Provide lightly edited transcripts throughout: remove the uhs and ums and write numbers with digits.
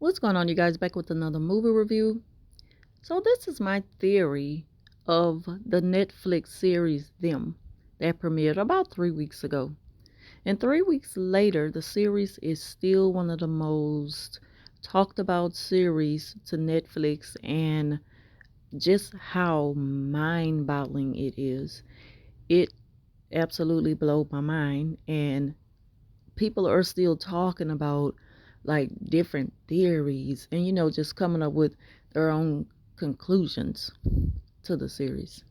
What's going on, you guys? Back with another movie review. So, this is my theory of the Netflix series Them that premiered about 3 weeks ago. And 3 weeks later, the series is still one of the most talked about series to Netflix, and just how mind boggling it is. It absolutely blew my mind, and people are still talking about like different theories and just coming up with their own conclusions to the series.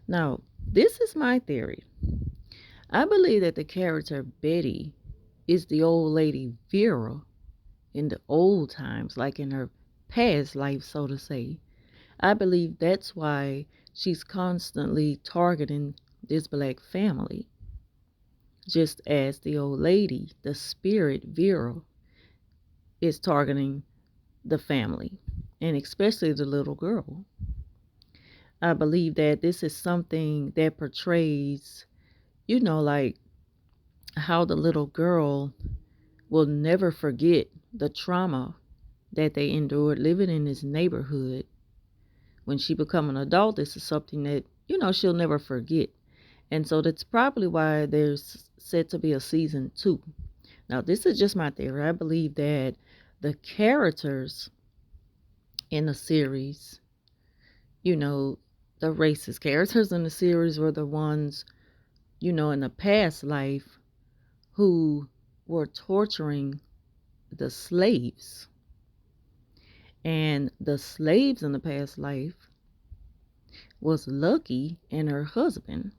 Now, this is my theory. I believe that the character Betty is the old lady Vera in the old times, like in her past life, so to say. I believe that's why she's constantly targeting this black family, just as the old lady, the spirit Vera, is targeting the family, and especially the little girl. I believe that this is something that portrays, like how the little girl will never forget the trauma that they endured living in this neighborhood. When she become an adult, this is something that, she'll never forget. And so that's probably why there's said to be a season 2. Now, this is just my theory. I believe that the characters in the series, you know, the racist characters in the series were the ones, in the past life who were torturing the slaves. And the slaves in the past life was Lucky and her husband.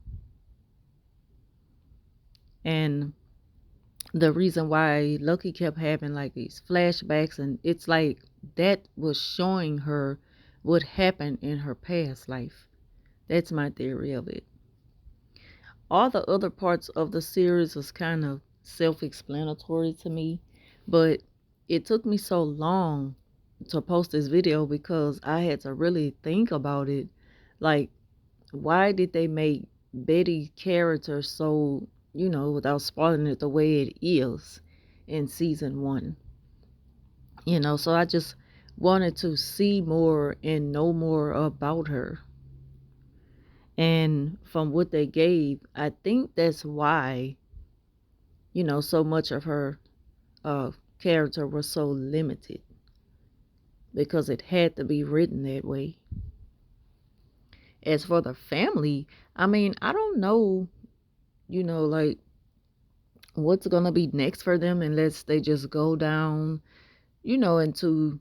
And the reason why Lucky kept having like these flashbacks, and it's like that was showing her what happened in her past life. That's my theory of it. All the other parts of the series was kind of self-explanatory to me, but it took me so long to post this video because I had to really think about it. Like, why did they make Betty's character so, without spoiling it, the way it is in season 1? So I just wanted to see more and know more about her. And from what they gave, I think that's why, so much of her uh, character was so limited, because it had to be written that way. As for the family, I mean, I don't know, like what's going to be next for them unless they just go down, into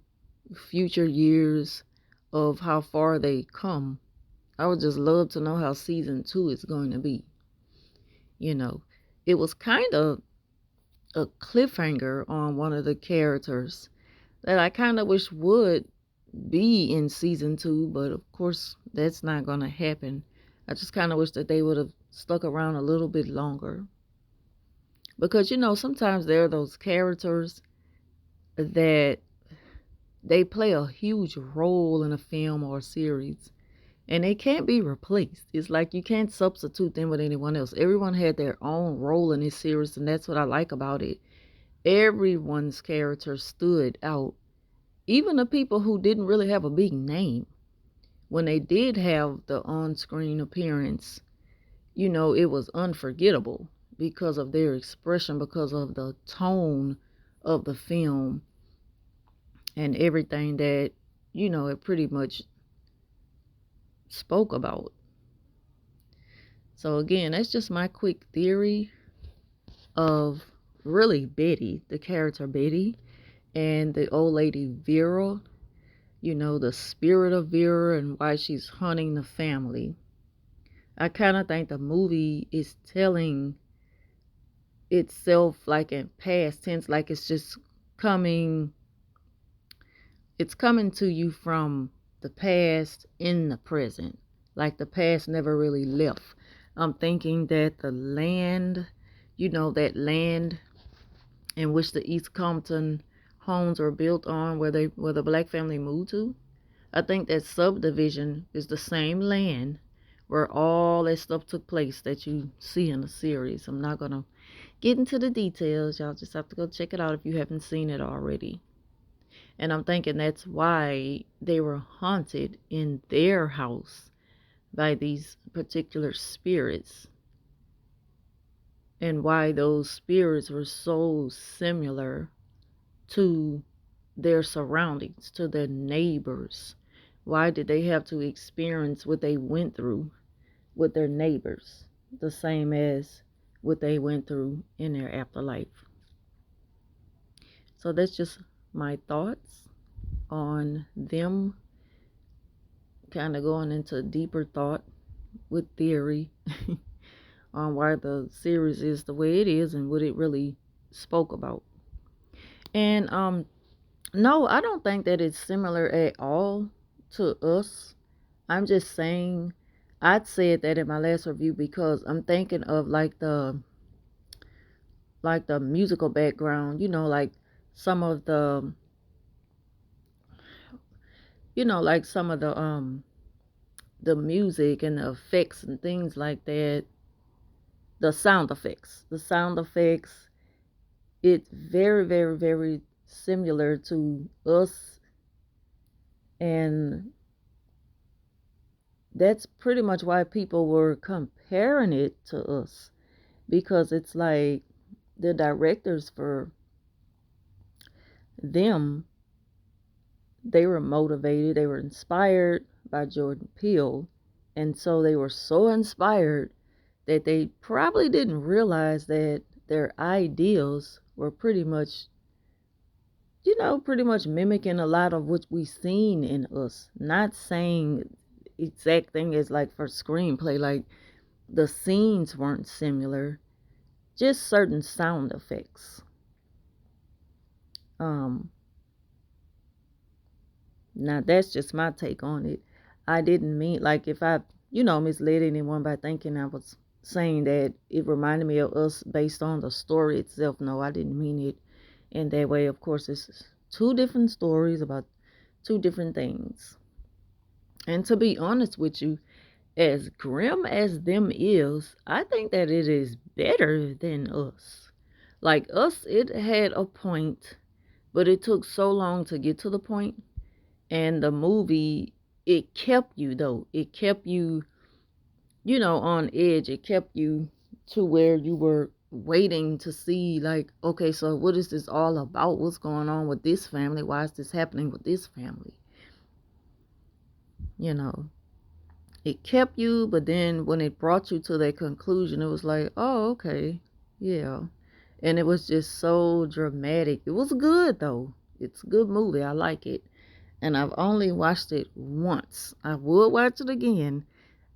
future years of how far they come. I would just love to know how season 2 is going to be. You know, it was kind of a cliffhanger on one of the characters that I kind of wish would be in season 2, but of course that's not going to happen. I just kind of wish that they would have stuck around a little bit longer, because sometimes there are those characters that they play a huge role in a film or a series, and they can't be replaced. It's like you can't substitute them with anyone else. Everyone had their own role in this series, and that's what I like about it. Everyone's character stood out. Even the people who didn't really have a big name, when they did have the on-screen appearance, it was unforgettable because of their expression, because of the tone of the film and everything that, it pretty much spoke about. So again, that's just my quick theory of really Betty, the character Betty, and the old lady Vera, the spirit of Vera and why she's hunting the family. I kind of think the movie is telling itself like in past tense, like coming it's coming to you from the past in the present, like the past never really left. I'm thinking that the land, that land in which the East Compton homes were built on, where the black family moved to, I think that subdivision is the same land where all that stuff took place that you see in the series. I'm not going to get into the details. Y'all just have to go check it out if you haven't seen it already. And I'm thinking that's why they were haunted in their house by these particular spirits, and why those spirits were so similar to their surroundings, to their neighbors. Why did they have to experience what they went through with their neighbors, the same as what they went through in their afterlife? So that's just my thoughts on them, kind of going into deeper thought with theory on why the series is the way it is and what it really spoke about. And no, I don't think that it's similar at all to us. I'm just saying, I'd said that in my last review because I'm thinking of like the musical background, like some of the like some of the music and the effects and things like that, the sound effects, it's very, very, very similar to us. And that's pretty much why people were comparing it to us, because it's like the directors for them, they were motivated, they were inspired by Jordan Peele, and so they were so inspired that they probably didn't realize that their ideals were pretty much mimicking a lot of what we seen in us. Not saying exact thing as like for screenplay, like the scenes weren't similar, just certain sound effects. Um, Now that's just my take on it. I didn't mean like if I, misled anyone by thinking I was saying that it reminded me of us based on the story itself. No, I didn't mean it in that way. Of course, it's two different stories about two different things. And to be honest with you, as grim as them is, I think that it is better than us. Like us, it had a point, but it took so long to get to the point. And the movie, it kept you though. It kept you, on edge. It kept you to where you were waiting to see, like, okay, so what is this all about? What's going on with this family? Why is this happening with this family? You know, it kept you, but then when it brought you to that conclusion, it was like, oh, okay, yeah. And it was just so dramatic. It was good though. It's a good movie. I like it. And I've only watched it once. I would watch it again.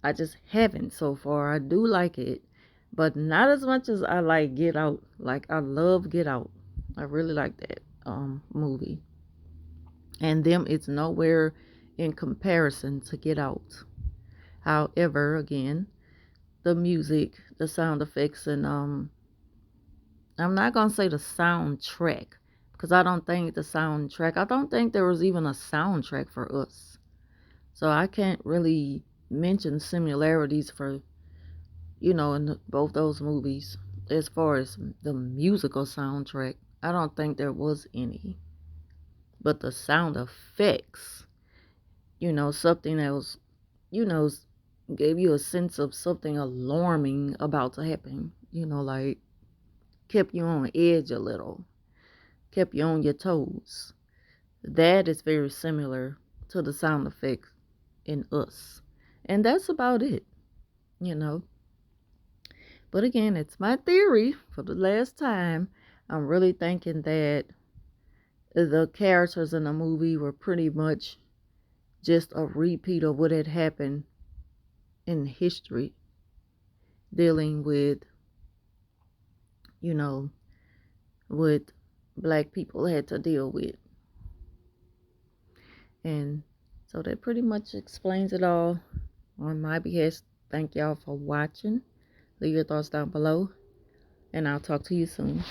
I just haven't so far. I do like it, but not as much as I like Get Out. Like I love Get Out. I really like that movie. And them, it's nowhere in comparison to Get Out. However, again, the music, the sound effects, and I'm not gonna say the soundtrack because I don't think there was even a soundtrack for us. So I can't really mention similarities for, in both those movies. As far as the musical soundtrack, I don't think there was any. But the sound effects, something that was, you know, gave you a sense of something alarming about to happen, like kept you on edge a little, kept you on your toes. That is very similar to the sound effects in us. And that's about it, you know. But again, it's my theory for the last time. I'm really thinking that the characters in the movie were pretty much just a repeat of what had happened in history, dealing with, you know, what black people had to deal with. And so that pretty much explains it all on my behalf. Thank y'all for watching. Leave your thoughts down below, and I'll talk to you soon.